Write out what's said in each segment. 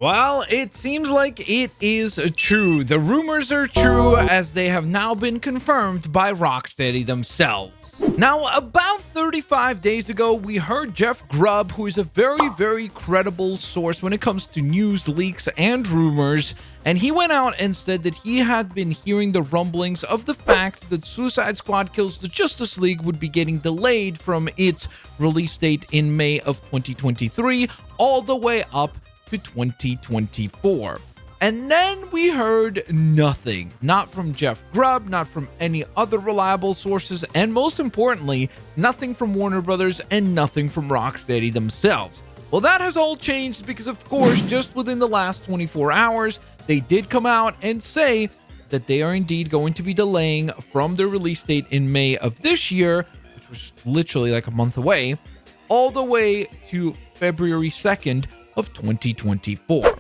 Well, it seems like it is true. The rumors are true as they have now been confirmed by Rocksteady themselves. Now, about 35 days ago, we heard Jeff Grubb, who is a very credible source when it comes to news, leaks, and rumors, and he went out and said that he had been hearing the rumblings of the fact that Suicide Squad Kills the Justice League would be getting delayed from its release date in May of 2023 all the way up to 2024. And then we heard nothing, not from Jeff Grubb, not from any other reliable sources, and most importantly, nothing from Warner Brothers and nothing from Rocksteady themselves. Well, that has all changed because, of course, just within the last 24 hours, they did come out and say that they are indeed going to be delaying from their release date in May of this year, which was literally like a month away, all the way to February 2nd of 2024.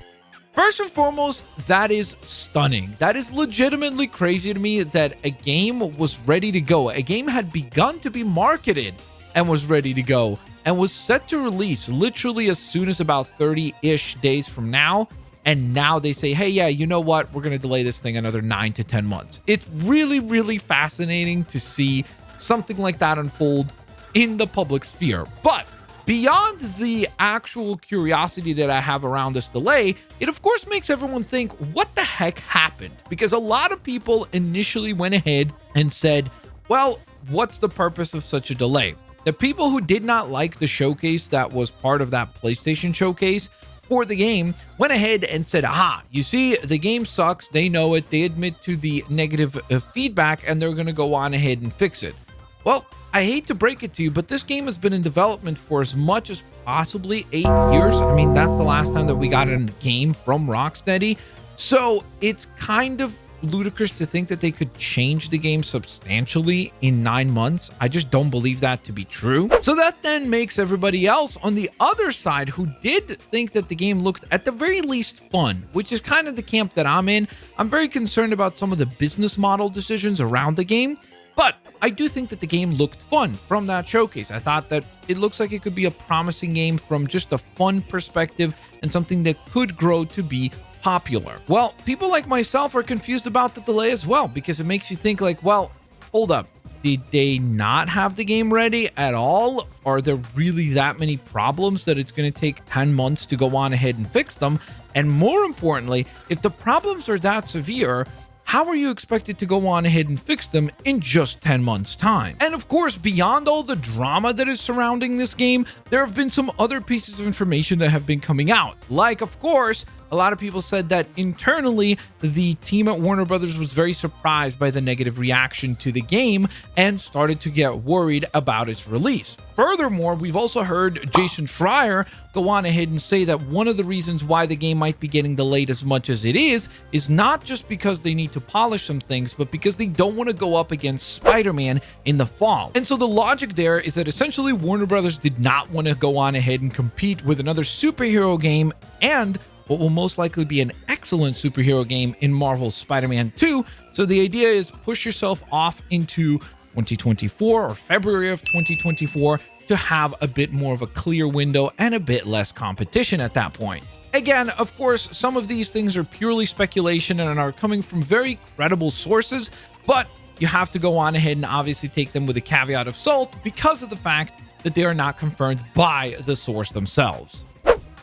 First and foremost, that is stunning. That is legitimately crazy to me that a game was ready to go. A game had begun to be marketed and was ready to go and was set to release literally as soon as about 30-ish days from now. And now they say, hey, yeah, you know what? We're going to delay this thing another 9 to 10 months. It's really fascinating to see something like that unfold in the public sphere. But beyond the actual curiosity that I have around this delay, it of course makes everyone think, what the heck happened? Because a lot of people initially went ahead and said, well, what's the purpose of such a delay? The people who did not like the showcase that was part of that PlayStation showcase for the game went ahead and said, aha, you see, the game sucks. They know it. They admit to the negative feedback and they're going to go on ahead and fix it. Well, I hate to break it to you, but this game has been in development for as much as possibly 8 years. I mean, that's the last time that we got a game from Rocksteady. So it's kind of ludicrous to think that they could change the game substantially in 9 months. I just don't believe that to be true. So that then makes everybody else on the other side who did think that the game looked at the very least fun, which is kind of the camp that I'm in. I'm very concerned about some of the business model decisions around the game, but I do think that the game looked fun from that showcase. I thought that it looks like it could be a promising game from just a fun perspective and something that could grow to be popular. Well, people like myself are confused about the delay as well, because it makes you think like, well, hold up. Did they not have the game ready at all? Are there really that many problems that it's going to take 10 months to go on ahead and fix them? And more importantly, if the problems are that severe, how are you expected to go on ahead and fix them in just 10 months' time? And of course, beyond all the drama that is surrounding this game, there have been some other pieces of information that have been coming out. Like, of course, a lot of people said that internally, the team at Warner Brothers was very surprised by the negative reaction to the game and started to get worried about its release. Furthermore, we've also heard Jason Schreier go on ahead and say that one of the reasons why the game might be getting delayed as much as it is not just because they need to polish some things, but because they don't want to go up against Spider-Man in the fall. And so the logic there is that essentially Warner Brothers did not want to go on ahead and compete with another superhero game and what will most likely be an excellent superhero game in Marvel's Spider-Man 2. So the idea is push yourself off into 2024 or February of 2024 to have a bit more of a clear window and a bit less competition at that point. Again, of course, some of these things are purely speculation and are coming from very credible sources, but you have to go on ahead and obviously take them with a caveat of salt because of the fact that they are not confirmed by the source themselves.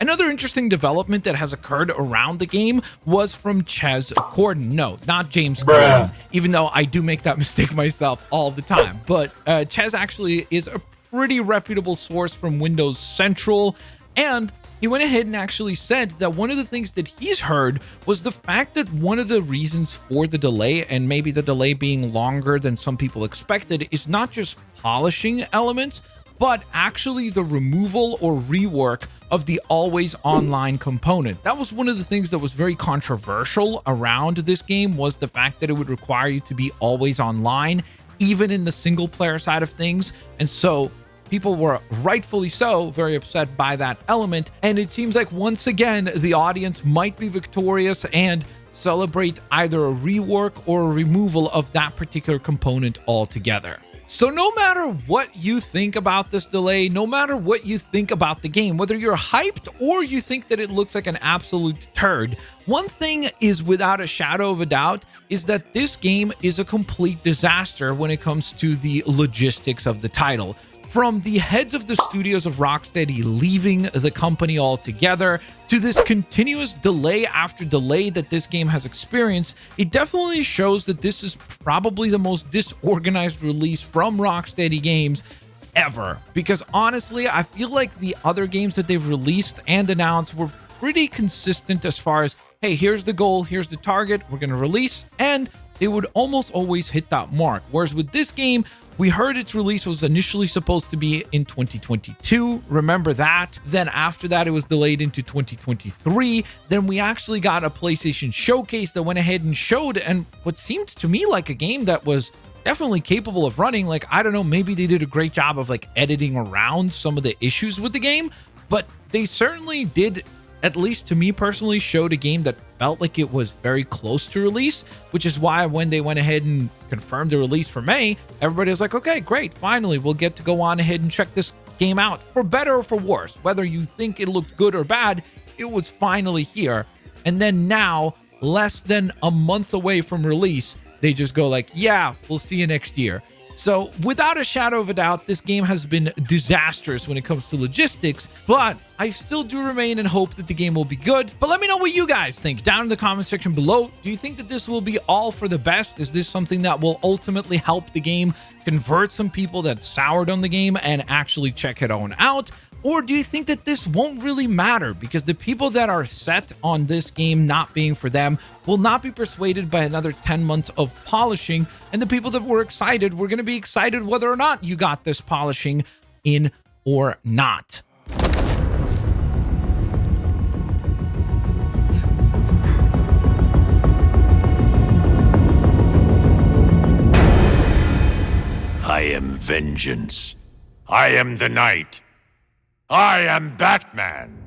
Another interesting development that has occurred around the game was from Ches Corden. No, not James Corden, even though I do make that mistake myself all the time. But Ches actually is a pretty reputable source from Windows Central, and he went ahead and actually said that one of the things that he's heard was the fact that one of the reasons for the delay, and maybe the delay being longer than some people expected, is not just polishing elements, but actually the removal or rework of the always online component. That was one of the things that was very controversial around this game, was the fact that it would require you to be always online, even in the single player side of things. And so people were rightfully so very upset by that element. And it seems like once again, the audience might be victorious and celebrate either a rework or a removal of that particular component altogether. So no matter what you think about this delay, no matter what you think about the game, whether you're hyped or you think that it looks like an absolute turd, one thing is without a shadow of a doubt is that this game is a complete disaster when it comes to the logistics of the title. From the heads of the studios of Rocksteady leaving the company altogether to this continuous delay after delay that this game has experienced, it definitely shows that this is probably the most disorganized release from Rocksteady Games ever. Because honestly, I feel like the other games that they've released and announced were pretty consistent as far as, hey, here's the goal, here's the target, we're going to release, and they would almost always hit that mark. Whereas with this game, we heard its release was initially supposed to be in 2022. Remember that? Then after that, it was delayed into 2023. Then we actually got a PlayStation showcase that went ahead and showed, and what seemed to me like a game that was definitely capable of running. Like, I don't know, maybe they did a great job of like editing around some of the issues with the game, but they certainly did, at least to me personally, showed a game that felt like it was very close to release, which is why when they went ahead and confirmed the release for May, everybody was like, okay, great, finally, we'll get to go on ahead and check this game out, for better or for worse. Whether you think it looked good or bad, it was finally here. And then now, less than a month away from release, they just go like, yeah, we'll see you next year. So without a shadow of a doubt, this game has been disastrous when it comes to logistics, but I still do remain in hope that the game will be good. But let me know what you guys think down in the comment section below. Do you think that this will be all for the best? Is this something that will ultimately help the game convert some people that soured on the game and actually check it on out? Or do you think that this won't really matter because the people that are set on this game not being for them will not be persuaded by another 10 months of polishing, and the people that were excited were going to be excited whether or not you got this polishing in or not? I am vengeance. I am the night. I am Batman.